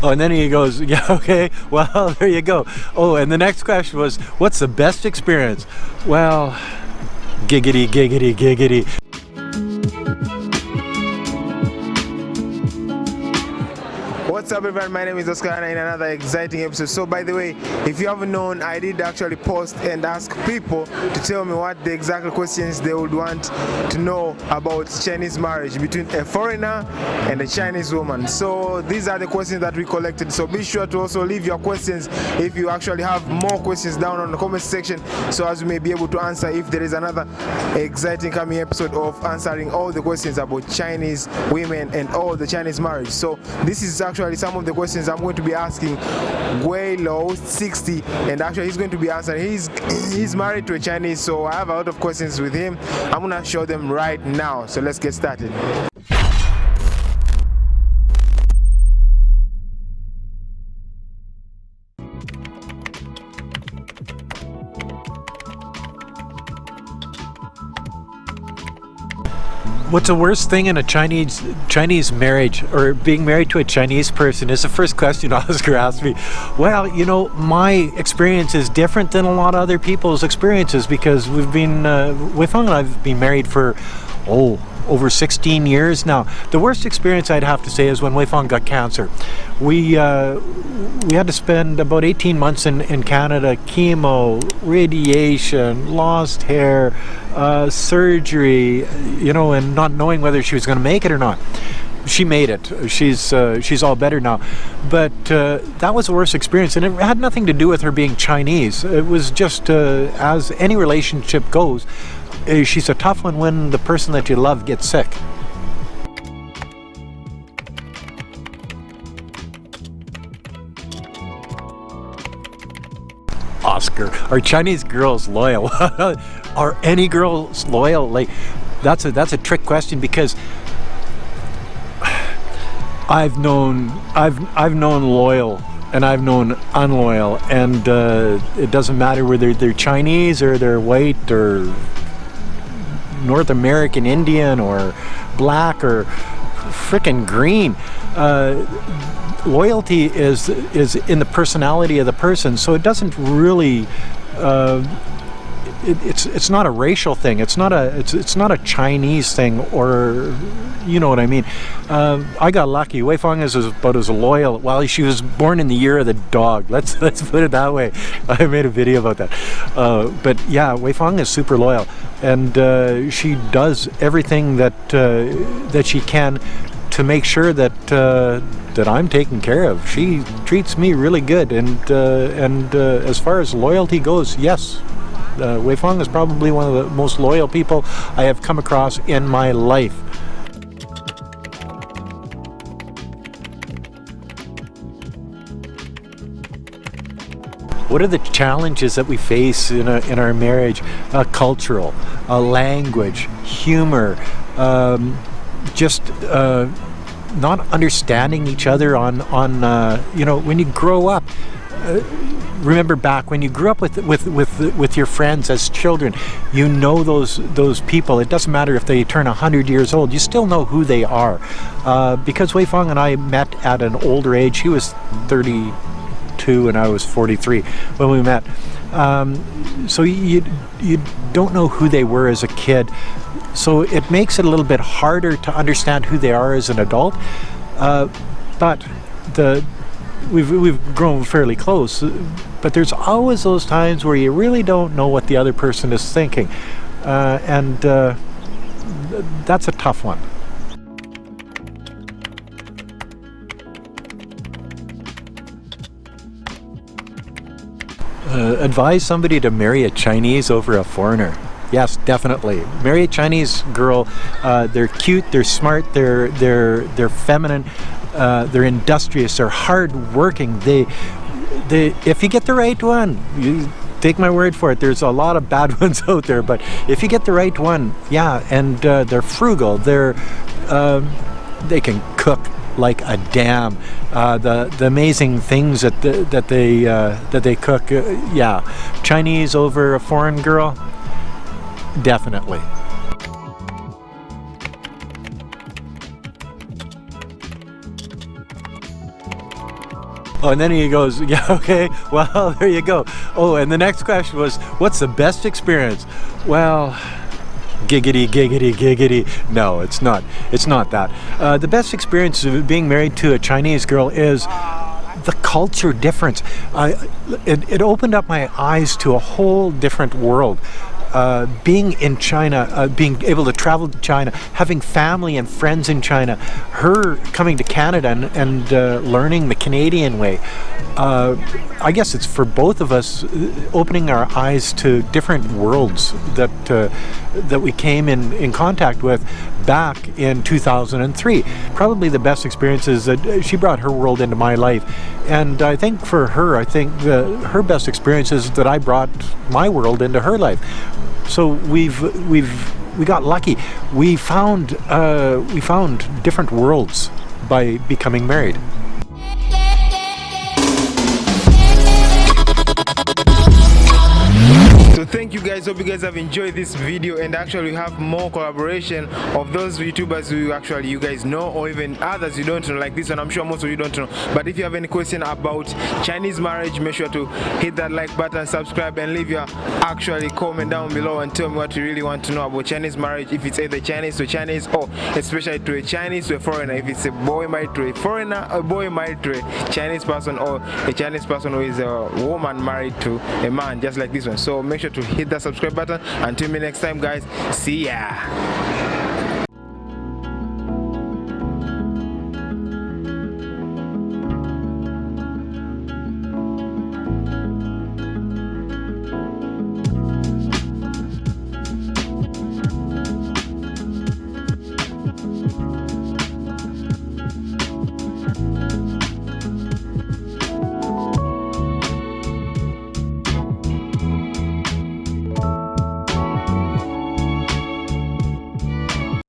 Oh, and then he goes, yeah, okay, well, there you go. Oh, and the next question was, what's the best experience? Well, giggity, giggity, giggity. What's up everyone, my name is Oscar and in another exciting episode. So by the way, if you haven't known, I did actually post and ask people to tell me what the exact questions they would want to know about Chinese marriage between a foreigner and a Chinese woman. So these are the questions that we collected, so be sure to also leave your questions if you actually have more questions down on the comment section, so as we may be able to answer if there is another exciting coming episode of answering all the questions about Chinese women and all the Chinese marriage. So this is actually some of the questions I'm going to be asking Guilo 60, and actually he's going to be answering. He's married to a Chinese, so I have a lot of questions with him. I'm gonna show them right now, so let's get started. What's the worst thing in a Chinese marriage, or being married to a Chinese person, is the first question Oscar asked me. Well, you know, my experience is different than a lot of other people's experiences, because we've been, Wei Feng and I've been married for, over 16 years now. The worst experience, I'd have to say, is when Wei Feng got cancer. We had to spend about 18 months in Canada, chemo, radiation, lost hair, surgery, you know, and not knowing whether she was going to make it or not. She made it. She's all better now. But that was the worst experience, and it had nothing to do with her being Chinese. It was just, as any relationship goes, she's a tough one when the person that you love gets sick. Oscar, are Chinese girls loyal? Are any girls loyal? Like, that's a trick question, because I've known loyal and I've known unloyal, and it doesn't matter whether they're Chinese or they're white or North American Indian or black or frickin' green. Loyalty is in the personality of the person, so it doesn't really. It's not a racial thing. It's not a Chinese thing, or you know what I mean. I got lucky. Wei Feng is about as loyal. Well, she was born in the year of the dog. Let's put it that way. I made a video about that. But yeah, Wei Feng is super loyal, and she does everything that she can to make sure that I'm taken care of. She treats me really good, and as far as loyalty goes, yes. Wei Feng is probably one of the most loyal people I have come across in my life. What are the challenges that we face in our marriage? Cultural, language, humor, just not understanding each other on you know, when you grow up. Remember back when you grew up with your friends as children, you know those people. It doesn't matter if they turn 100 years old, you still know who they are. Because Wei Feng and I met at an older age. He was 32 and I was 43 when we met. So you don't know who they were as a kid. So it makes it a little bit harder to understand who they are as an adult. But we've grown fairly close, but there's always those times where you really don't know what the other person is thinking, and that's a tough one. Advise somebody to marry a Chinese over a foreigner. Yes, definitely. Marry a Chinese girl. They're cute, they're smart, they're feminine. They're industrious, they're hard-working. They, if you get the right one, you take my word for it. There's a lot of bad ones out there, but if you get the right one, yeah, and they're frugal. They can cook like a dam. The amazing things that they cook. Yeah, Chinese over a foreign girl, definitely. Oh, and then he goes, yeah, okay, well, there you go. Oh, and the next question was, what's the best experience? Well, giggity, giggity, giggity. No, it's not. It's not that. The best experience of being married to a Chinese girl is the culture difference. It opened up my eyes to a whole different world. Being in China, being able to travel to China, having family and friends in China, her coming to Canada and learning the Canadian way. I guess it's for both of us opening our eyes to different worlds that we came in contact with back in 2003. Probably the best experience is that she brought her world into my life, and I think for her, her best experience is that I brought my world into her life. So we got lucky. We found different worlds by becoming married. So thank you guys, hope you guys have enjoyed this video, and actually we have more collaboration of those YouTubers who actually you guys know, or even others you don't know, like this one. I'm sure most of you don't know, but if you have any question about Chinese marriage, make sure to hit that like button, subscribe, and leave your actually comment down below and tell me what you really want to know about Chinese marriage, if it's either Chinese to Chinese, or especially to a Chinese to a foreigner, if it's a boy married to a foreigner, a boy married to a Chinese person, or a Chinese person who is a woman married to a man, just like this one. So make sure to hit that subscribe button. Until me next time, guys, see ya.